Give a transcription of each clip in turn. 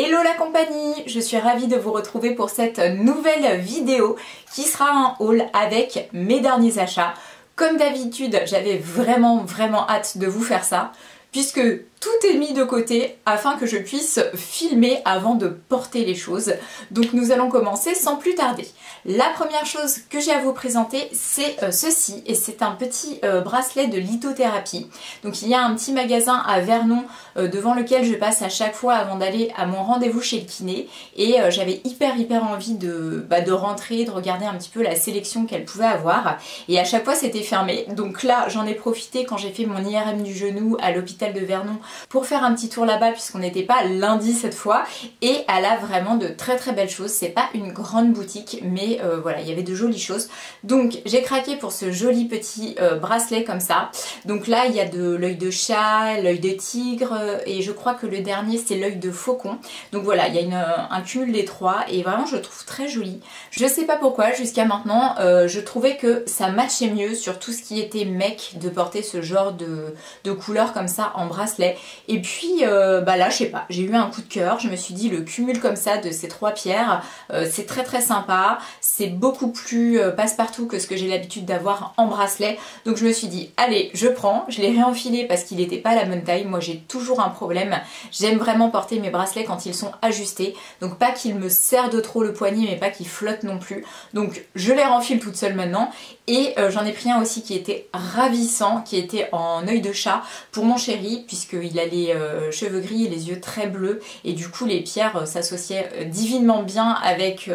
Hello la compagnie, je suis ravie de vous retrouver pour cette nouvelle vidéo qui sera un haul avec mes derniers achats. Comme d'habitude, j'avais vraiment hâte de vous faire ça puisque tout est mis de côté afin que je puisse filmer avant de porter les choses. Donc nous allons commencer sans plus tarder. La première chose que j'ai à vous présenter, c'est ceci, et c'est un petit bracelet de lithothérapie. Donc il y a un petit magasin à Vernon devant lequel je passe à chaque fois avant d'aller à mon rendez-vous chez le kiné, et j'avais hyper envie de rentrer, de regarder un petit peu la sélection qu'elle pouvait avoir, et à chaque fois c'était fermé. Donc là j'en ai profité quand j'ai fait mon IRM du genou à l'hôpital de Vernon pour faire un petit tour là-bas puisqu'on n'était pas lundi cette fois, et elle a vraiment de très belles choses. C'est pas une grande boutique mais voilà, il y avait de jolies choses. Donc j'ai craqué pour ce joli petit bracelet comme ça. Donc là il y a de l'œil de chat, l'œil de tigre et je crois que le dernier c'est l'œil de faucon. Donc voilà, il y a un cumul des trois et vraiment je le trouve très joli. Je sais pas pourquoi jusqu'à maintenant je trouvais que ça matchait mieux sur tout ce qui était mec de porter ce genre de couleur comme ça en bracelet. Et puis là je sais pas, j'ai eu un coup de cœur, je me suis dit le cumul comme ça de ces trois pierres c'est très sympa, c'est beaucoup plus passe-partout que ce que j'ai l'habitude d'avoir en bracelet. Donc je me suis dit allez je prends, je l'ai réenfilé parce qu'il n'était pas à la bonne taille. Moi j'ai toujours un problème, j'aime vraiment porter mes bracelets quand ils sont ajustés, donc pas qu'ils me serrent de trop le poignet mais pas qu'ils flottent non plus. Donc je les renfile toute seule maintenant. Et j'en ai pris un aussi qui était ravissant, qui était en œil de chat pour mon chéri, puisqu'il a les cheveux gris et les yeux très bleus, et du coup les pierres s'associaient divinement bien avec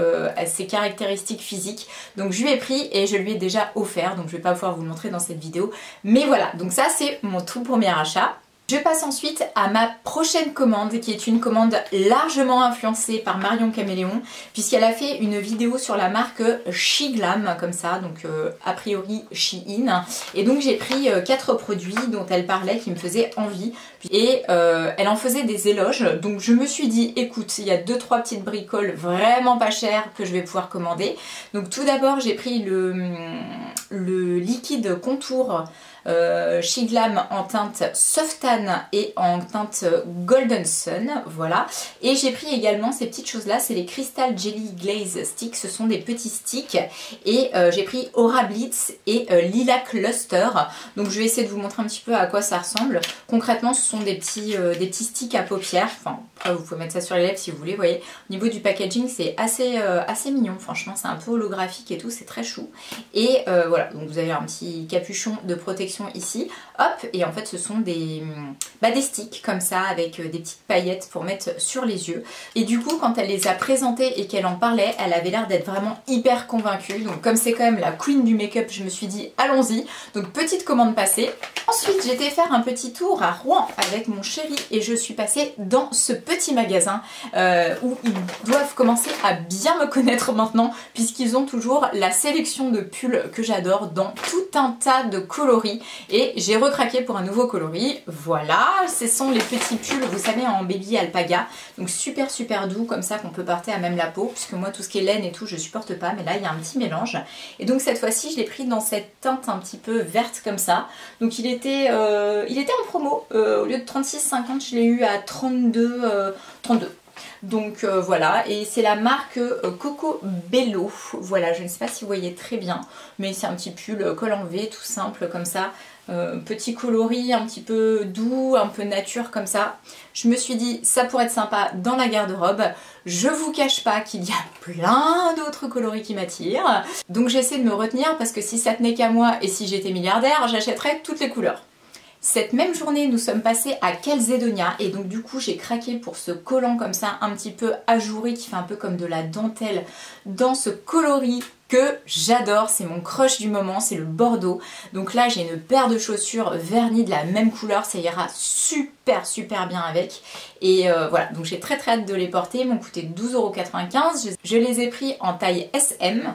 ses caractéristiques physiques. Donc je lui ai pris et je lui ai déjà offert, donc je vais pas pouvoir vous le montrer dans cette vidéo. Mais voilà, donc ça c'est mon tout premier achat. Je passe ensuite à ma prochaine commande qui est une commande largement influencée par Marion Caméléon puisqu'elle a fait une vidéo sur la marque Sheglam comme ça, donc a priori Shein, et donc j'ai pris 4 produits dont elle parlait qui me faisaient envie et elle en faisait des éloges. Donc je me suis dit écoute, il y a 2-3 petites bricoles vraiment pas chères que je vais pouvoir commander. Donc tout d'abord j'ai pris le liquide contour Sheglam en teinte Soft Tan et en teinte Golden Sun, voilà. Et j'ai pris également ces petites choses là, c'est les Crystal Jelly Glaze Sticks, ce sont des petits sticks, et j'ai pris Aura Blitz et Lilac Luster. Donc je vais essayer de vous montrer un petit peu à quoi ça ressemble. Concrètement ce sont des petits sticks à paupières, enfin après vous pouvez mettre ça sur les lèvres si vous voulez, vous voyez. Au niveau du packaging c'est assez mignon, franchement c'est un peu holographique et tout, c'est très chou. Et voilà, donc vous avez un petit capuchon de protection ici, hop, et en fait ce sont des sticks comme ça avec des petites paillettes pour mettre sur les yeux. Et du coup quand elle les a présentés et qu'elle en parlait, elle avait l'air d'être vraiment hyper convaincue. Donc comme c'est quand même la queen du make-up, je me suis dit allons-y. Donc petite commande passée. Ensuite j'étais faire un petit tour à Rouen avec mon chéri et je suis passée dans ce petit magasin où ils doivent commencer à bien me connaître maintenant puisqu'ils ont toujours la sélection de pulls que j'adore dans tout un tas de coloris. Et j'ai recraqué pour un nouveau coloris, voilà, ce sont les petits pulls, vous savez, en baby alpaga, donc super doux, comme ça qu'on peut porter à même la peau, puisque moi tout ce qui est laine et tout je supporte pas, mais là il y a un petit mélange. Et donc cette fois-ci je l'ai pris dans cette teinte un petit peu verte comme ça, donc il était en promo, au lieu de 36,50 je l'ai eu à 32. Donc voilà, et c'est la marque Coco Bello, voilà, je ne sais pas si vous voyez très bien, mais c'est un petit pull col en V tout simple comme ça, petit coloris un petit peu doux, un peu nature comme ça. Je me suis dit ça pourrait être sympa dans la garde-robe. Je vous cache pas qu'il y a plein d'autres coloris qui m'attirent, donc j'essaie de me retenir parce que si ça tenait qu'à moi et si j'étais milliardaire, j'achèterais toutes les couleurs. Cette même journée, nous sommes passés à Calzedonia et donc du coup j'ai craqué pour ce collant comme ça un petit peu ajouré qui fait un peu comme de la dentelle dans ce coloris que j'adore, c'est mon crush du moment, c'est le bordeaux. Donc là j'ai une paire de chaussures vernies de la même couleur, ça ira super bien avec. Et voilà, donc j'ai très hâte de les porter, ils m'ont coûté 12,95 €, je les ai pris en taille SM.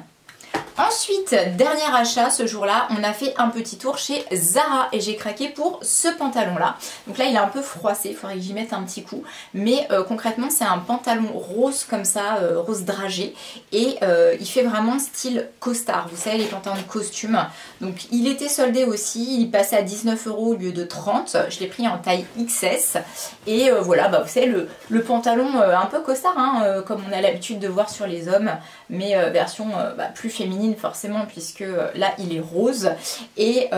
Ensuite, dernier achat ce jour-là, on a fait un petit tour chez Zara et j'ai craqué pour ce pantalon-là. Donc là, il est un peu froissé, il faudrait que j'y mette un petit coup. Mais concrètement, c'est un pantalon rose comme ça, rose dragé. Et il fait vraiment style costard, vous savez, les pantalons de costume. Donc il était soldé aussi, il passait à 19 € au lieu de 30. Je l'ai pris en taille XS. Et voilà, bah, vous savez, le pantalon un peu costard, hein, comme on a l'habitude de voir sur les hommes. Mais version plus féminine forcément, puisque là il est rose et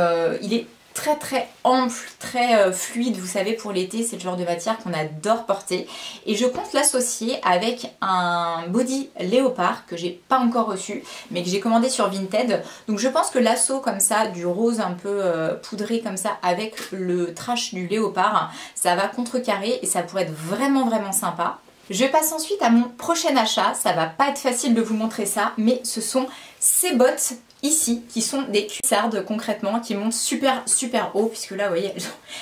il est très très ample, très fluide, vous savez, pour l'été c'est le genre de matière qu'on adore porter et je compte l'associer avec un body léopard que j'ai pas encore reçu mais que j'ai commandé sur Vinted. Donc je pense que l'assaut comme ça du rose un peu poudré comme ça avec le trash du léopard, ça va contrecarrer et ça pourrait être vraiment vraiment sympa. Je passe ensuite à mon prochain achat, ça va pas être facile de vous montrer ça, mais ce sont ces bottes ici, qui sont des cuissardes concrètement, qui montent super super haut, puisque là vous voyez,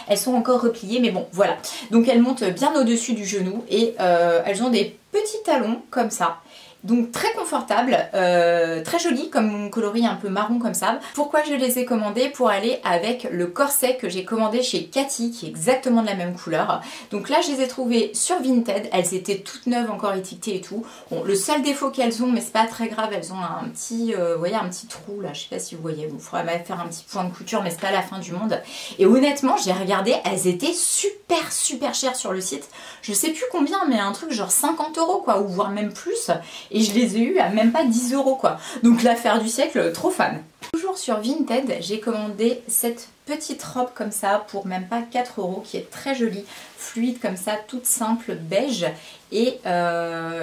elles sont encore repliées, mais bon voilà. Donc elles montent bien au-dessus du genou et elles ont des petits talons comme ça. Donc très confortable, très joli comme coloris un peu marron comme ça. Pourquoi je les ai commandés? Pour aller avec le corset que j'ai commandé chez Cathy qui est exactement de la même couleur. Donc là je les ai trouvées sur Vinted, elles étaient toutes neuves, encore étiquetées et tout. Bon, le seul défaut qu'elles ont, mais c'est pas très grave, elles ont un petit, vous voyez, un petit trou là, je sais pas si vous voyez, il faudra faire un petit point de couture mais c'est pas la fin du monde. Et honnêtement j'ai regardé, elles étaient super super chères sur le site. Je sais plus combien mais un truc genre 50 € quoi, ou voire même plus. Et je les ai eu à même pas 10 € quoi. Donc l'affaire du siècle, trop fan. Toujours sur Vinted, j'ai commandé cette petite robe comme ça pour même pas 4 € qui est très jolie, fluide comme ça, toute simple, beige. Et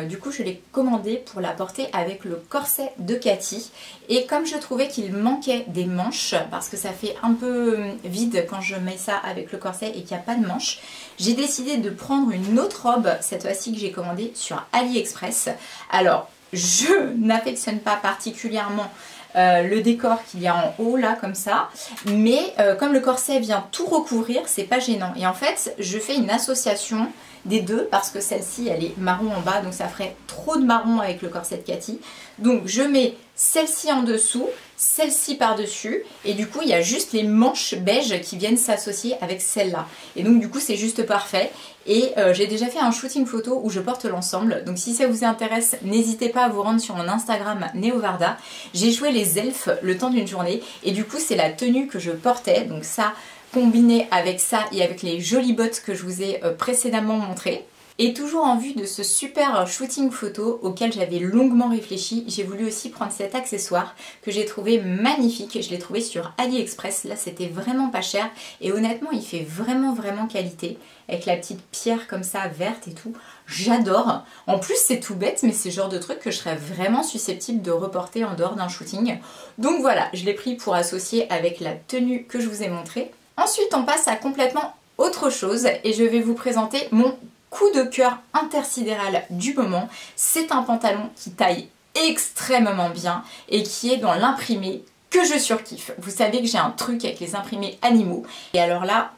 du coup je l'ai commandée pour la porter avec le corset de Cathy. Et comme je trouvais qu'il manquait des manches, parce que ça fait un peu vide quand je mets ça avec le corset et qu'il n'y a pas de manches, j'ai décidé de prendre une autre robe, cette fois-ci que j'ai commandée sur AliExpress. Alors je n'affectionne pas particulièrement le décor qu'il y a en haut là comme ça, mais comme le corset vient tout recouvrir, c'est pas gênant. Et en fait je fais une association des deux parce que celle-ci elle est marron en bas, donc ça ferait trop de marron avec le corset de Cathy. Donc je mets celle-ci en dessous, celle-ci par-dessus, et du coup il y a juste les manches beige qui viennent s'associer avec celle-là. Et donc du coup c'est juste parfait. Et j'ai déjà fait un shooting photo où je porte l'ensemble, donc si ça vous intéresse, n'hésitez pas à vous rendre sur mon Instagram Neovarda. J'ai joué les elfes le temps d'une journée, et du coup c'est la tenue que je portais, donc ça combiné avec ça et avec les jolies bottes que je vous ai précédemment montrées. Et toujours en vue de ce super shooting photo auquel j'avais longuement réfléchi, j'ai voulu aussi prendre cet accessoire que j'ai trouvé magnifique. Je l'ai trouvé sur AliExpress, là c'était vraiment pas cher et honnêtement il fait vraiment vraiment qualité avec la petite pierre comme ça verte et tout. J'adore. En plus c'est tout bête mais c'est le genre de truc que je serais vraiment susceptible de reporter en dehors d'un shooting. Donc voilà, je l'ai pris pour associer avec la tenue que je vous ai montrée. Ensuite on passe à complètement autre chose et je vais vous présenter mon coup de cœur intersidéral du moment. C'est un pantalon qui taille extrêmement bien et qui est dans l'imprimé que je surkiffe. Vous savez que j'ai un truc avec les imprimés animaux et alors là,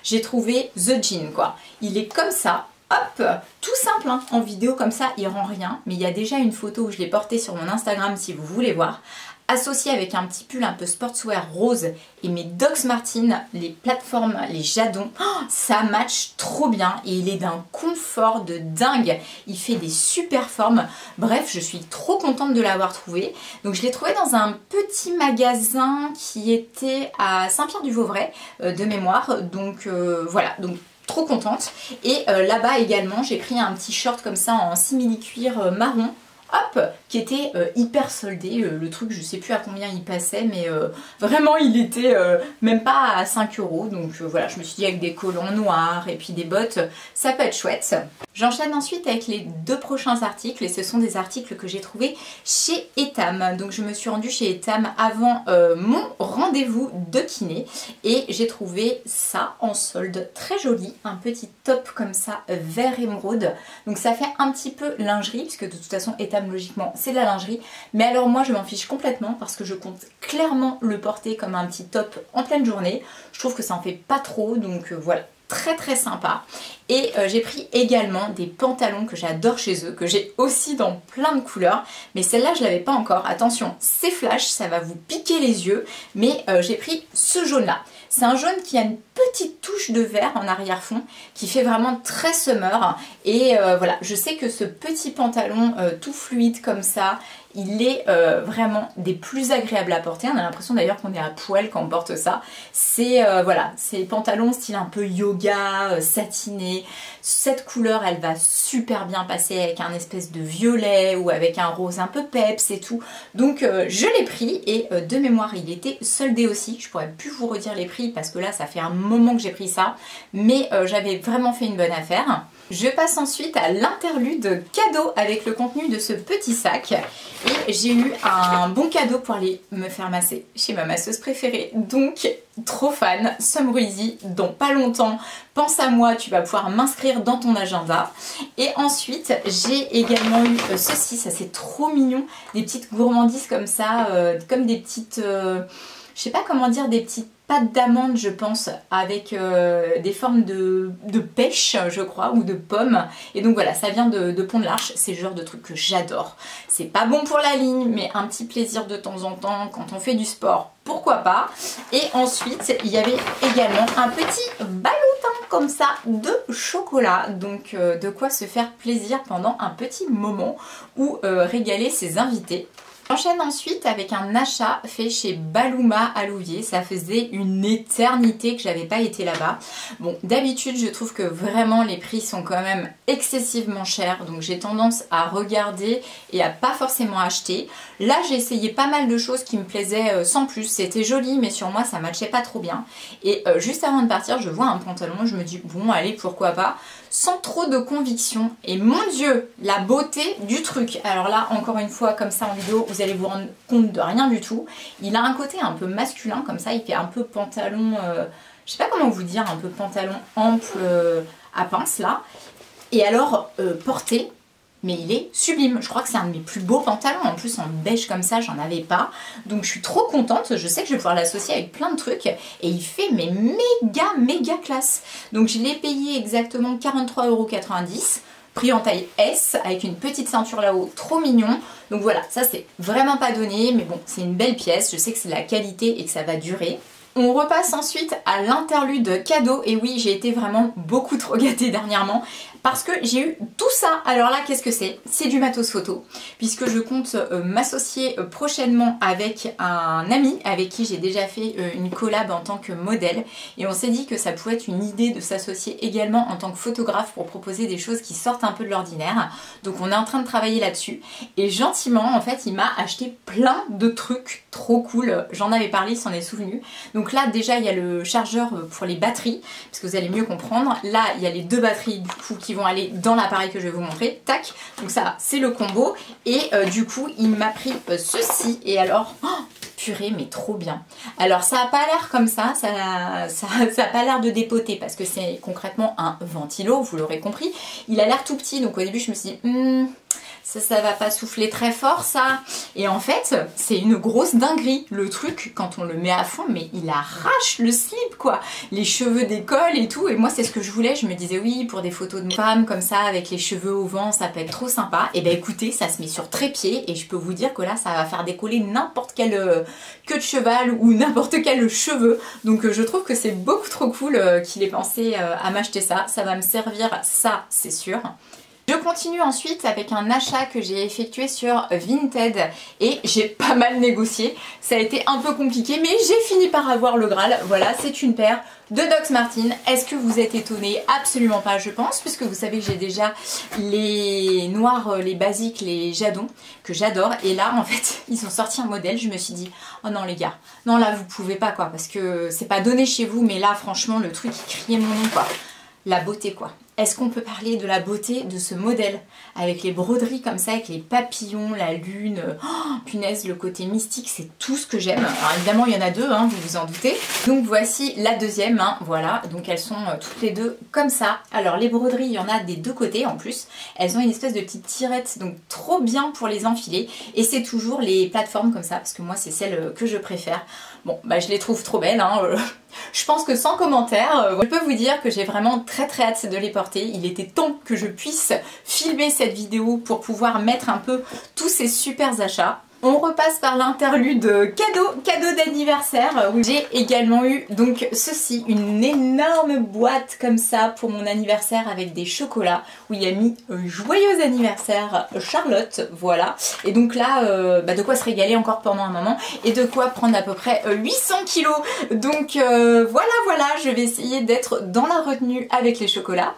j'ai trouvé The Jean quoi. Il est comme ça. Hop, tout simple hein. En vidéo comme ça il rend rien, mais il y a déjà une photo où je l'ai porté sur mon Instagram si vous voulez voir, associé avec un petit pull un peu sportswear rose et mes Doc Martens, les plateformes, les jadons, oh, ça match trop bien et il est d'un confort de dingue, il fait des super formes, bref je suis trop contente de l'avoir trouvé. Donc je l'ai trouvé dans un petit magasin qui était à Saint-Pierre-du-Vauvray de mémoire, donc voilà, donc trop contente. Et là-bas également j'ai pris un petit short comme ça en simili-cuir marron, hop, qui était hyper soldé, le truc je sais plus à combien il passait mais vraiment il était même pas à 5 €, donc voilà, je me suis dit avec des collants noirs et puis des bottes ça peut être chouette. J'enchaîne ensuite avec les deux prochains articles et ce sont des articles que j'ai trouvés chez Etam. Donc je me suis rendue chez Etam avant mon rendez-vous de kiné et j'ai trouvé ça en solde très joli, un petit top comme ça vert émeraude. Donc ça fait un petit peu lingerie puisque de toute façon Etam logiquement c'est de la lingerie, mais alors moi je m'en fiche complètement parce que je compte clairement le porter comme un petit top en pleine journée. Je trouve que ça en fait pas trop, donc voilà. très très sympa. Et j'ai pris également des pantalons que j'adore chez eux, que j'ai aussi dans plein de couleurs. Mais celle-là, je l'avais pas encore. Attention, c'est flash, ça va vous piquer les yeux. Mais j'ai pris ce jaune-là. C'est un jaune qui a une petite touche de vert en arrière-fond, qui fait vraiment très summer. Et voilà, je sais que ce petit pantalon tout fluide comme ça, il est vraiment des plus agréables à porter. On a l'impression d'ailleurs qu'on est à poil quand on porte ça. C'est voilà, c'est pantalon style un peu yoga, satiné. Cette couleur, elle va super bien passer avec un espèce de violet ou avec un rose un peu peps et tout. Donc je l'ai pris et de mémoire, il était soldé aussi. Je pourrais plus vous redire les prix parce que là, ça fait un moment que j'ai pris ça. Mais j'avais vraiment fait une bonne affaire. Je passe ensuite à l'interlude cadeau avec le contenu de ce petit sac. Et j'ai eu un bon cadeau pour aller me faire masser chez ma masseuse préférée. Donc, trop fan, Summer Easy, dans pas longtemps. Pense à moi, tu vas pouvoir m'inscrire dans ton agenda. Et ensuite, j'ai également eu ceci, ça c'est trop mignon. Des petites gourmandises comme ça, comme des petites... je sais pas comment dire, des petites pâtes d'amande je pense, avec des formes de pêche je crois, ou de pommes. Et donc voilà, ça vient de Pont de l'Arche, c'est le genre de truc que j'adore. C'est pas bon pour la ligne, mais un petit plaisir de temps en temps quand on fait du sport, pourquoi pas. Et ensuite, il y avait également un petit ballotin comme ça de chocolat. Donc de quoi se faire plaisir pendant un petit moment ou régaler ses invités. J'enchaîne ensuite avec un achat fait chez Baluma à Louviers. Ça faisait une éternité que j'avais pas été là-bas. Bon, d'habitude, je trouve que vraiment les prix sont quand même excessivement chers. Donc j'ai tendance à regarder et à pas forcément acheter. Là, j'ai essayé pas mal de choses qui me plaisaient sans plus. C'était joli, mais sur moi, ça matchait pas trop bien. Et juste avant de partir, je vois un pantalon. Je me dis, bon, allez, pourquoi pas. Sans trop de conviction. Et mon Dieu, la beauté du truc. Alors là, encore une fois, comme ça en vidéo, vous allez vous rendre compte de rien du tout. Il a un côté un peu masculin, comme ça. Il fait un peu pantalon, je sais pas comment vous dire, un peu pantalon ample à pince là. Et alors, porté, mais il est sublime. Je crois que c'est un de mes plus beaux pantalons. En plus, en beige comme ça, j'en avais pas. Donc, je suis trop contente. Je sais que je vais pouvoir l'associer avec plein de trucs. Et il fait mais méga classe. Donc, je l'ai payé exactement 43,90 €. Prix en taille S, avec une petite ceinture là-haut, trop mignon. Donc voilà, ça c'est vraiment pas donné. Mais bon, c'est une belle pièce. Je sais que c'est de la qualité et que ça va durer. On repasse ensuite à l'interlude cadeau. Et oui, j'ai été vraiment beaucoup trop gâtée dernièrement parce que j'ai eu tout ça. Alors là, qu'est-ce que c'est? C'est du matos photo, puisque je compte m'associer prochainement avec un ami avec qui j'ai déjà fait une collab en tant que modèle. Et on s'est dit que ça pouvait être une idée de s'associer également en tant que photographe pour proposer des choses qui sortent un peu de l'ordinaire. Donc on est en train de travailler là-dessus. Et gentiment, en fait, il m'a acheté plein de trucs trop cool. J'en avais parlé, il s'en est souvenu. Donc là, déjà, il y a le chargeur pour les batteries, parce que vous allez mieux comprendre. Là, il y a les deux batteries, du coup, qui vont aller dans l'appareil que je vais vous montrer. Tac. Donc ça, c'est le combo. Et du coup, il m'a pris ceci. Et alors... Oh, purée, mais trop bien. Alors ça n'a pas l'air comme ça a pas l'air de dépoter parce que c'est concrètement un ventilo, vous l'aurez compris. Il a l'air tout petit, donc au début je me suis dit, ça va pas souffler très fort ça. Et en fait, c'est une grosse dinguerie. Le truc, quand on le met à fond, mais il arrache le slip quoi. Les cheveux décollent et tout. Et moi c'est ce que je voulais, je me disais oui, pour des photos de femmes comme ça, avec les cheveux au vent, ça peut être trop sympa. Et ben écoutez, ça se met sur trépied et je peux vous dire que là, ça va faire décoller n'importe quelle queue de cheval ou n'importe quel cheveu. Donc je trouve que c'est beaucoup trop cool qu'il ait pensé à m'acheter ça. Ça va me servir, ça c'est sûr. Je continue ensuite avec un achat que j'ai effectué sur Vinted et j'ai pas mal négocié. Ça a été un peu compliqué mais j'ai fini par avoir le Graal. Voilà, c'est une paire de Doc Martens. Est-ce que vous êtes étonnés? Absolument pas, je pense, puisque vous savez que j'ai déjà les noirs, les basiques, les jadons, que j'adore. Et là, en fait, ils ont sorti un modèle. Je me suis dit, oh non les gars, non là vous pouvez pas quoi, parce que c'est pas donné chez vous, mais là franchement le truc il criait mon nom quoi. La beauté quoi. Est-ce qu'on peut parler de la beauté de ce modèle avec les broderies comme ça, avec les papillons, la lune, oh, punaise, le côté mystique, c'est tout ce que j'aime. Alors évidemment il y en a deux, hein, vous vous en doutez. Donc voici la deuxième, hein, voilà, donc elles sont toutes les deux comme ça. Alors les broderies, il y en a des deux côtés en plus. Elles ont une espèce de petite tirette, donc trop bien pour les enfiler. Et c'est toujours les plateformes comme ça, parce que moi c'est celle que je préfère. Bon, bah je les trouve trop belles, hein, Je pense que sans commentaire, je peux vous dire que j'ai vraiment très hâte de les porter. Il était temps que je puisse filmer cette vidéo pour pouvoir mettre un peu tous ces super achats. On repasse par l'interlude cadeau d'anniversaire. J'ai également eu donc ceci, une énorme boîte comme ça pour mon anniversaire avec des chocolats où il y a mis joyeux anniversaire Charlotte, voilà. Et donc là, de quoi se régaler encore pendant un moment et de quoi prendre à peu près 800 kilos. Donc voilà, je vais essayer d'être dans la retenue avec les chocolats.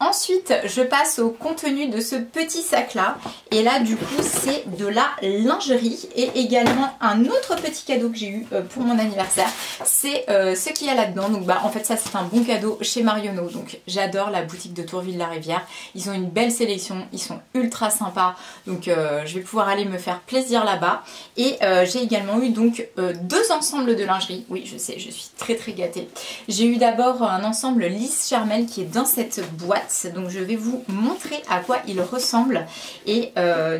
Ensuite, je passe au contenu de ce petit sac là et là du coup c'est de la lingerie et également un autre petit cadeau que j'ai eu pour mon anniversaire, c'est ce qu'il y a là-dedans. Donc en fait ça c'est un bon cadeau chez Marionneau, donc j'adore la boutique de Tourville-la-Rivière, ils ont une belle sélection, ils sont ultra sympas, donc je vais pouvoir aller me faire plaisir là-bas. Et j'ai également eu donc deux ensembles de lingerie, oui je sais, je suis très gâtée. J'ai eu d'abord un ensemble Lys Charmel qui est dans cette boîte. Donc je vais vous montrer à quoi il ressemble et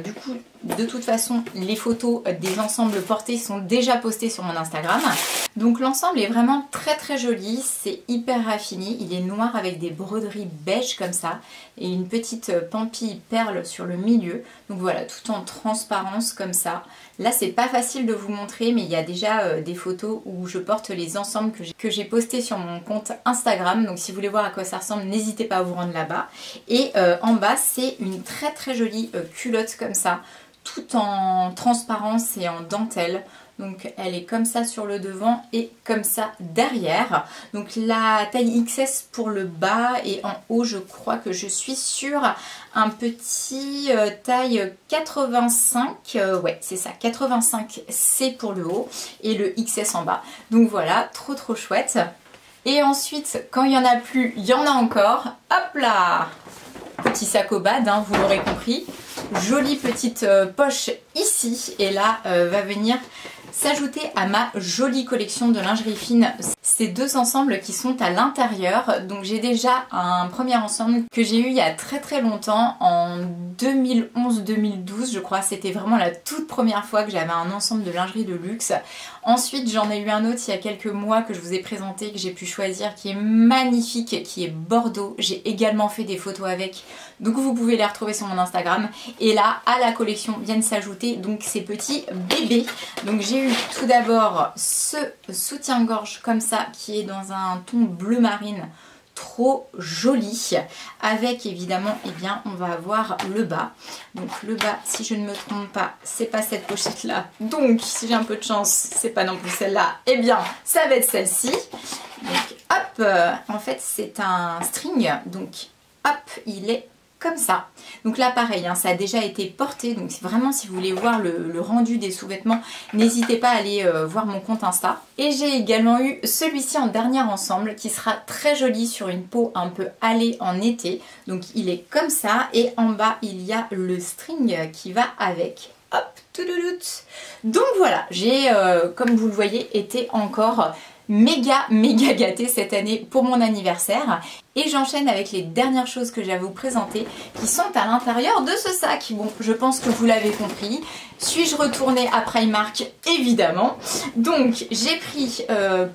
du coup de toute façon les photos des ensembles portés sont déjà postées sur mon Instagram. Donc l'ensemble est vraiment très joli, c'est hyper raffiné, il est noir avec des broderies beige comme ça et une petite pampille perle sur le milieu. Donc voilà, tout en transparence comme ça. Là c'est pas facile de vous montrer mais il y a déjà des photos où je porte les ensembles que j'ai postés sur mon compte Instagram. Donc si vous voulez voir à quoi ça ressemble, n'hésitez pas à vous rendre là-bas. Et en bas c'est une très jolie culotte comme ça, tout en transparence et en dentelle. Donc elle est comme ça sur le devant et comme ça derrière. Donc la taille XS pour le bas et en haut je crois que je suis sur un petit taille 85, ouais c'est ça, 85C pour le haut et le XS en bas. Donc voilà, trop chouette. Et ensuite quand il n'y en a plus, il y en a encore. Hop là! Petit sac au bad, hein, vous l'aurez compris. Jolie petite poche ici et là va venir s'ajouter à ma jolie collection de lingerie fine ces deux ensembles qui sont à l'intérieur. Donc j'ai déjà un premier ensemble que j'ai eu il y a très longtemps, en 2011-2012 je crois. C'était vraiment la toute première fois que j'avais un ensemble de lingerie de luxe. Ensuite j'en ai eu un autre il y a quelques mois que je vous ai présenté, que j'ai pu choisir, qui est magnifique, qui est bordeaux. J'ai également fait des photos avec, donc vous pouvez les retrouver sur mon Instagram. Et là à la collection viennent s'ajouter donc ces petits bébés. Donc j'ai eu tout d'abord ce soutien-gorge comme ça qui est dans un ton bleu marine, trop joli, avec évidemment on va avoir le bas. Donc le bas, si je ne me trompe pas, c'est pas cette pochette là, donc si j'ai un peu de chance c'est pas non plus celle-là, ça va être celle-ci. Donc hop, en fait c'est un string, donc hop il est comme ça. Donc là pareil, hein, ça a déjà été porté, donc vraiment si vous voulez voir le rendu des sous-vêtements, n'hésitez pas à aller voir mon compte Insta. Et j'ai également eu celui-ci en dernier ensemble qui sera très joli sur une peau un peu hâlée en été. Donc il est comme ça et en bas il y a le string qui va avec. Hop, toulouloute. Donc voilà, j'ai comme vous le voyez été encore méga gâtée cette année pour mon anniversaire. Et j'enchaîne avec les dernières choses que j'ai à vous présenter qui sont à l'intérieur de ce sac. Bon, je pense que vous l'avez compris. Suis-je retournée à Primark? Évidemment. Donc j'ai pris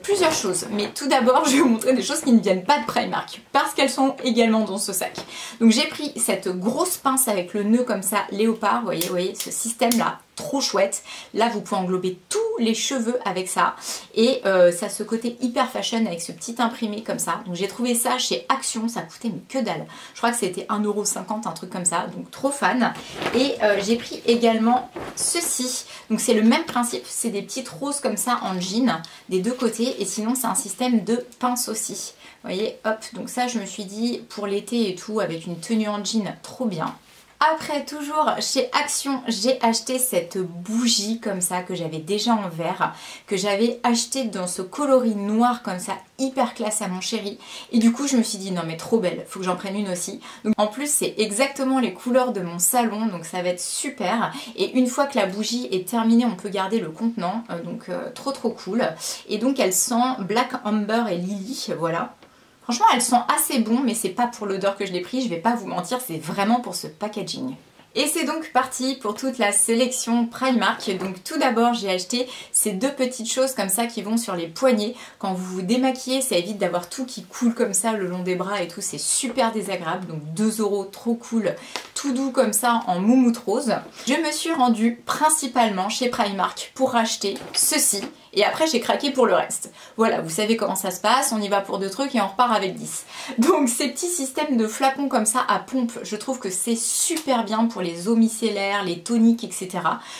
plusieurs choses. Mais tout d'abord je vais vous montrer des choses qui ne viennent pas de Primark parce qu'elles sont également dans ce sac. Donc j'ai pris cette grosse pince avec le nœud comme ça, léopard. Vous voyez ce système là, trop chouette. Là vous pouvez englober tous les cheveux avec ça. Et ça a ce côté hyper fashion avec ce petit imprimé comme ça. Donc j'ai trouvé ça chez Action, ça coûtait mais que dalle. Je crois que c'était 1,50 €, un truc comme ça, donc trop fan. Et j'ai pris également ceci. Donc c'est le même principe, c'est des petites roses comme ça en jean des deux côtés. Et sinon c'est un système de pince aussi. Vous voyez, hop, donc ça je me suis dit pour l'été et tout, avec une tenue en jean, trop bien. Après, toujours chez Action, j'ai acheté cette bougie comme ça que j'avais déjà en verre, que j'avais acheté dans ce coloris noir comme ça, hyper classe à mon chéri. Et du coup, je me suis dit non mais trop belle, faut que j'en prenne une aussi. Donc, en plus, c'est exactement les couleurs de mon salon, donc ça va être super. Et une fois que la bougie est terminée, on peut garder le contenant, donc trop cool. Et donc, elle sent Black Amber et Lily, voilà. Franchement, elles sont assez bonnes, mais c'est pas pour l'odeur que je l'ai pris, je vais pas vous mentir, c'est vraiment pour ce packaging. Et c'est donc parti pour toute la sélection Primark. Donc tout d'abord j'ai acheté ces deux petites choses comme ça qui vont sur les poignets. Quand vous vous démaquillez, ça évite d'avoir tout qui coule comme ça le long des bras et tout, c'est super désagréable. Donc 2 €, trop cool, tout doux comme ça en moumoute rose. Je me suis rendue principalement chez Primark pour acheter ceci. Et après j'ai craqué pour le reste. Voilà, vous savez comment ça se passe, on y va pour 2 trucs et on repart avec 10. Donc ces petits systèmes de flacons comme ça à pompe, je trouve que c'est super bien pour les eaux micellaires, les toniques, etc.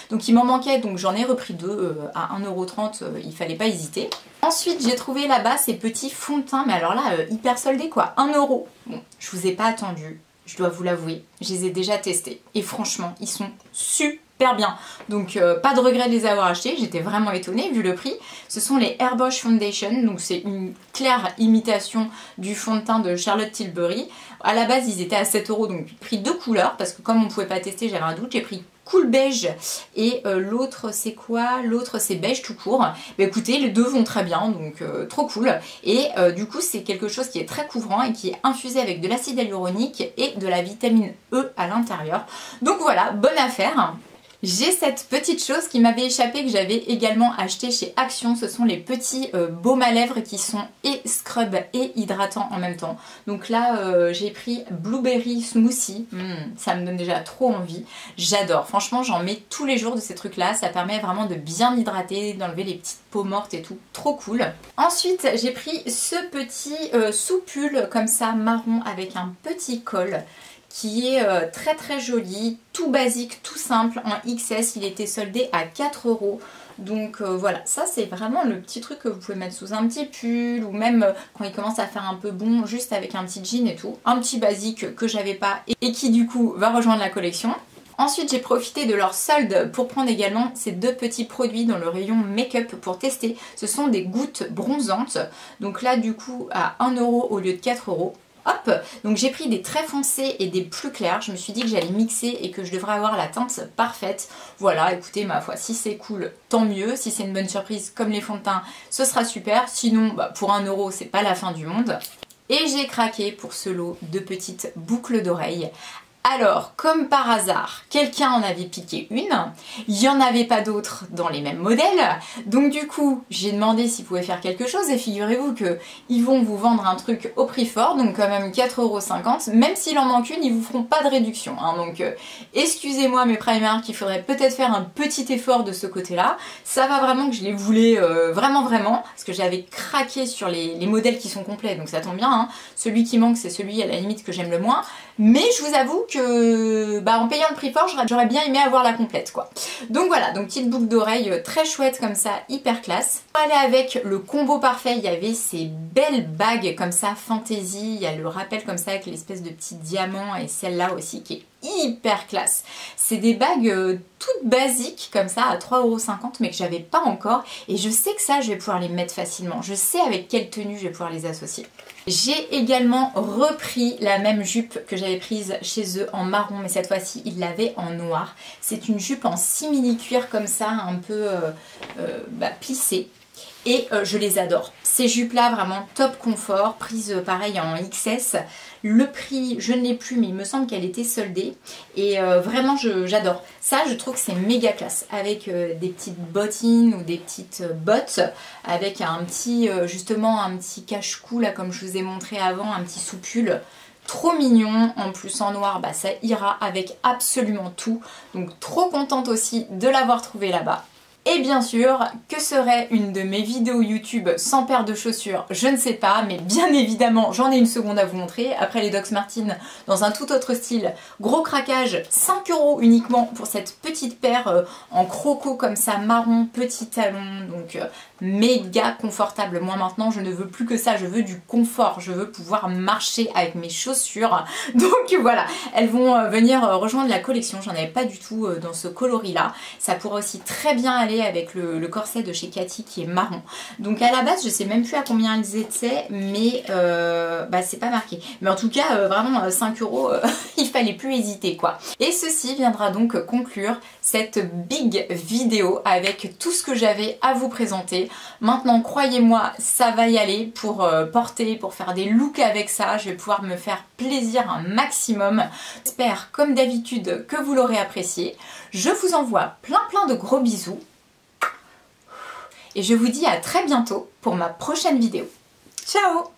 Donc il m'en manquait, donc j'en ai repris 2 à 1,30 €, il fallait pas hésiter. Ensuite j'ai trouvé là-bas ces petits fonds de teint, mais alors là hyper soldés quoi, 1 €. Bon, je vous ai pas attendu, je dois vous l'avouer, je les ai déjà testés et franchement ils sont super bien. Donc pas de regret de les avoir achetés, j'étais vraiment étonnée vu le prix. Ce sont les Hairbosh Foundation, donc c'est une claire imitation du fond de teint de Charlotte Tilbury. À la base ils étaient à 7 €, donc j'ai pris 2 couleurs parce que comme on pouvait pas tester j'avais un doute, j'ai pris Cool Beige et l'autre c'est quoi? L'autre c'est beige tout court. Bah écoutez, les deux vont très bien, donc trop cool. Et du coup c'est quelque chose qui est très couvrant et qui est infusé avec de l'acide hyaluronique et de la vitamine E à l'intérieur. Donc voilà, bonne affaire. J'ai cette petite chose qui m'avait échappé que j'avais également acheté chez Action, ce sont les petits baumes à lèvres qui sont et scrub et hydratants en même temps. Donc là j'ai pris Blueberry Smoothie, ça me donne déjà trop envie, j'adore, franchement j'en mets tous les jours de ces trucs là, ça permet vraiment de bien hydrater, d'enlever les petites peaux mortes et tout, trop cool. Ensuite j'ai pris ce petit soupule comme ça marron avec un petit col qui est très très joli, tout basique, tout simple, en XS, il était soldé à 4 €. Donc voilà, ça c'est vraiment le petit truc que vous pouvez mettre sous un petit pull ou même quand il commence à faire un peu bon, juste avec un petit jean et tout. Un petit basique que j'avais pas et qui du coup va rejoindre la collection. Ensuite j'ai profité de leur solde pour prendre également ces deux petits produits dans le rayon make-up pour tester. Ce sont des gouttes bronzantes, donc là du coup à 1 € au lieu de 4 €. Hop, donc j'ai pris des très foncés et des plus clairs, je me suis dit que j'allais mixer et que je devrais avoir la teinte parfaite. Voilà, écoutez, ma foi, si c'est cool, tant mieux, si c'est une bonne surprise comme les fonds de teint, ce sera super, sinon bah, pour 1 €, c'est pas la fin du monde. Et j'ai craqué pour ce lot de petites boucles d'oreilles. Alors, comme par hasard, quelqu'un en avait piqué une, il n'y en avait pas d'autres dans les mêmes modèles, donc du coup, j'ai demandé s'ils pouvaient faire quelque chose, et figurez-vous qu'ils vont vous vendre un truc au prix fort, donc quand même 4,50 €, même s'il en manque une, ils vous feront pas de réduction, hein, donc excusez-moi mes Primark, il faudrait peut-être faire un petit effort de ce côté-là, ça va vraiment que je les voulais vraiment, parce que j'avais craqué sur les modèles qui sont complets, donc ça tombe bien, hein. Celui qui manque c'est celui à la limite que j'aime le moins, mais je vous avoue que en payant le prix fort, j'aurais bien aimé avoir la complète quoi. Donc voilà, donc petite boucle d'oreille très chouette comme ça, hyper classe. Pour aller avec le combo parfait, il y avait ces belles bagues comme ça, fantaisie, il y a le rappel comme ça avec l'espèce de petit diamant et celle-là aussi qui est hyper classe. C'est des bagues toutes basiques comme ça à 3,50 € mais que j'avais pas encore et je sais que ça je vais pouvoir les mettre facilement. Je sais avec quelle tenue je vais pouvoir les associer. J'ai également repris la même jupe que j'avais prise chez eux en marron mais cette fois-ci ils l'avaient en noir. C'est une jupe en simili-cuir comme ça un peu plissée. Et je les adore. Ces jupes là vraiment top confort, prise pareil en XS. Le prix je ne l'ai plus mais il me semble qu'elle était soldée. Et vraiment j'adore. Ça je trouve que c'est méga classe. Avec des petites bottines ou des petites bottes. Avec un petit justement un petit cache-cou là comme je vous ai montré avant. Un petit soupule. Trop mignon, en plus en noir bah, ça ira avec absolument tout. Donc trop contente aussi de l'avoir trouvé là-bas. Et bien sûr, que serait une de mes vidéos YouTube sans paire de chaussures? Je ne sais pas, mais bien évidemment, j'en ai une seconde à vous montrer. Après les Doc Martens, dans un tout autre style, gros craquage, 5 € uniquement pour cette petite paire en croco comme ça, marron, petit talon, donc méga confortable. Moi maintenant, je ne veux plus que ça, je veux du confort, je veux pouvoir marcher avec mes chaussures. Donc voilà, elles vont venir rejoindre la collection, j'en avais pas du tout dans ce coloris-là. Ça pourrait aussi très bien aller voyez avec le corset de chez Cathy qui est marron. Donc à la base je sais même plus à combien ils étaient, mais bah c'est pas marqué. Mais en tout cas vraiment 5 €, il fallait plus hésiter quoi. Et ceci viendra donc conclure cette big vidéo avec tout ce que j'avais à vous présenter. Maintenant croyez-moi, ça va y aller pour porter, pour faire des looks avec ça. Je vais pouvoir me faire plaisir un maximum. J'espère comme d'habitude que vous l'aurez apprécié. Je vous envoie plein de gros bisous. Et je vous dis à très bientôt pour ma prochaine vidéo. Ciao!